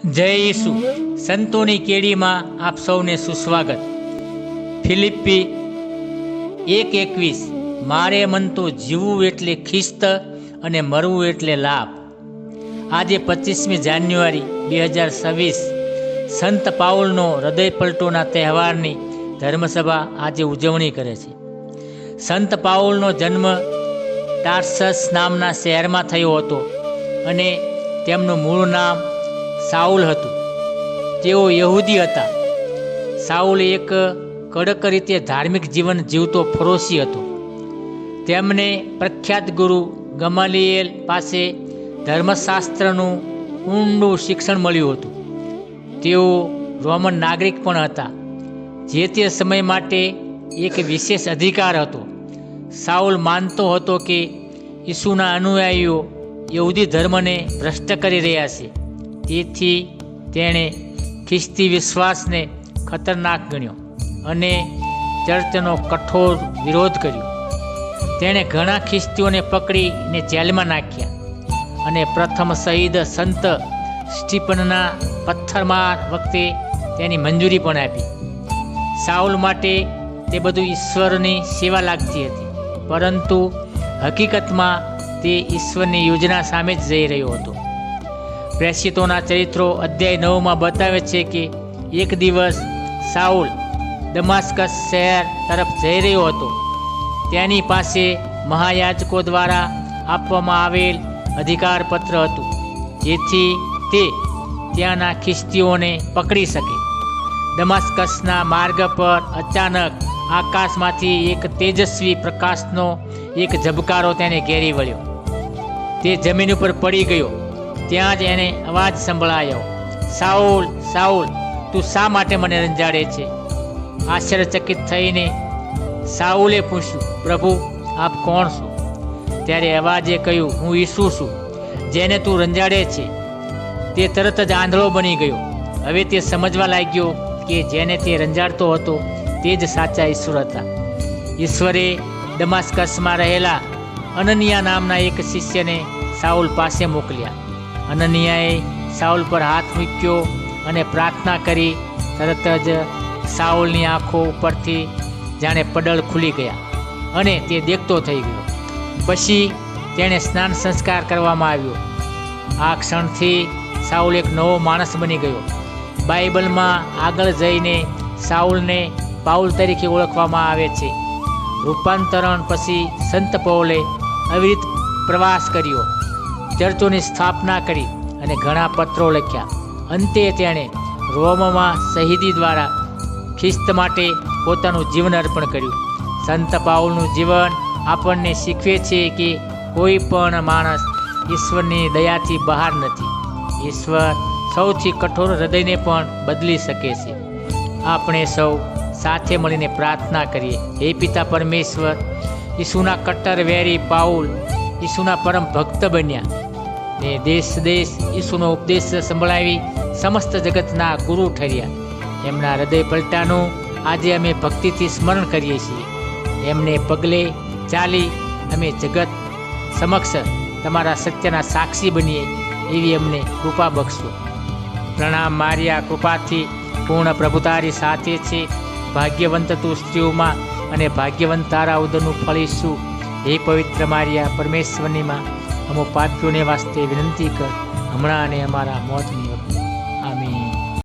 જય ઈસુ સંતોની કેડીમાં આપ સૌને સુસ્વાગત। ફિલિપ્પી 1:21 મારે મન તો જીવવું એટલે ખ્રિસ્ત અને મરવું એટલે લાભ। આજે 25મી જાન્યુઆરી 2026 સંત પાઉલનો હૃદય પલટોના તહેવારની ધર્મસભા આજે ઉજવણી કરે છે। સંત પાઉલનો જન્મ ટાર્સસ નામના શહેરમાં થયો હતો અને તેમનું મૂળ નામ સાઉલ હતું। તેઓ યહૂદી હતા। સાઉલ એક કડક રીતે ધાર્મિક જીવન જીવતો ફરોશી હતો। તેમને પ્રખ્યાત ગુરુ ગમાલિયેલ પાસે ધર્મશાસ્ત્રનું ઊંડું શિક્ષણ મળ્યું હતું। તેઓ રોમન નાગરિક પણ હતા, જે તે સમય માટે એક વિશેષ અધિકાર હતો। સાઉલ માનતો હતો કે ઈસુના અનુયાયીઓ યહૂદી ધર્મને ભ્રષ્ટ કરી રહ્યા છે, તેથી તેણે ખ્રિસ્તી વિશ્વાસને ખતરનાક ગણ્યો અને ચર્ચનો કઠોર વિરોધ કર્યો। તેણે ઘણા ખ્રિસ્તીઓને પકડીને જેલમાં નાખ્યા અને પ્રથમ શહીદ સંત સ્ટીફનના પથ્થરમાર વખતે તેની મંજૂરી પણ આપી। સાઉલ માટે તે બધું ઈશ્વરની સેવા લાગતી હતી, પરંતુ હકીકતમાં તે ઈશ્વરની યોજના સામે જ જઈ રહ્યો હતો। પ્રેષિતોના ચરિત્રો અધ્યાય 9માં બતાવે છે કે એક દિવસ સાઉલ દમાસ્કસ શહેર તરફ જઈ રહ્યો હતો। તેની પાસે મહાયાજકો દ્વારા આપવામાં આવેલ અધિકારપત્ર હતું, જેથી તે ત્યાંના ખ્રિસ્તીઓને પકડી શકે। દમાસ્કસના માર્ગ પર અચાનક આકાશમાંથી એક તેજસ્વી પ્રકાશનો એક ઝબકારો તેને ઘેરી વળ્યો। તે જમીન ઉપર પડી ગયો। ત્યાં જ એને અવાજ સંભળાયો, સાઉલ સાઉલ, તું શા માટે મને રંજાડે છે? આશ્ચર્યચકિત થઈને સાઉલે પૂછ્યું, પ્રભુ, આપ કોણ છો? ત્યારે અવાજે કહ્યું, હું ઈસુ છું, જેને તું રંજાડે છે। તે તરત જ આંધળો બની ગયો। હવે તે સમજવા લાગ્યો કે જેને તે રંજાડતો હતો તે જ સાચા ઈશ્વર હતા। ઈશ્વરે દમાસ્કસમાં રહેલા અનનિયા નામના એક શિષ્યને સાઉલ પાસે મોકલ્યા। અનનિયાએ સાઉલ પર હાથ મૂક્યો અને પ્રાર્થના કરી। તરત જ સાઉલની આંખો ઉપરથી જાણે પડળ ખુલી ગયા અને તે દેખતો થઈ ગયો। પછી તેણે સ્નાન સંસ્કાર કરવામાં આવ્યો। આ ક્ષણથી સાઉલ એક નવો માણસ બની ગયો। બાઇબલમાં આગળ જઈને સાઉલને પાઉલ તરીકે ઓળખવામાં આવે છે। રૂપાંતરણ પછી સંત પૌલે અવિરત પ્રવાસ કર્યો, ચર્ચોની સ્થાપના કરી અને ઘણા પત્રો લખ્યા। અંતે તેણે રોમમાં શહીદી દ્વારા ખ્રિસ્ત માટે પોતાનું જીવન અર્પણ કર્યું। સંત પાઉલનું જીવન આપણને શીખવે છે કે કોઈ પણ માણસ ઈશ્વરની દયાથી બહાર નથી। ઈશ્વર સૌથી કઠોર હૃદયને પણ બદલી શકે છે। આપણે સૌ સાથે મળીને પ્રાર્થના કરીએ। હે પિતા પરમેશ્વર, ઈસુના કટ્ટર વેરી પાઉલ ઈસુના પરમ ભક્ત બન્યા ને દેશ દેશ ઈસુનો ઉપદેશ સંભળાવી સમસ્ત જગતના ગુરુ ઠર્યા। એમના હૃદય પલટાનું આજે અમે ભક્તિથી સ્મરણ કરીએ છીએ। એમને પગલે ચાલી અમે જગત સમક્ષ તમારા સત્યના સાક્ષી બનીએ એવી અમને કૃપા બક્ષો। પ્રણામ મારિયા, કૃપાથી પૂર્ણ પ્રભુ તારી સાથે છે। ભાગ્યવંત તું સ્ત્રીઓમાં અને ભાગ્યવંત તારા ઉદરનું ફળ ઈસુ। હે પવિત્ર મારિયા, પરમેશ્વરની માં, અમો પાપીઓને વાસ્તે વિનંતી કર, હમણાં અને અમારા મોતની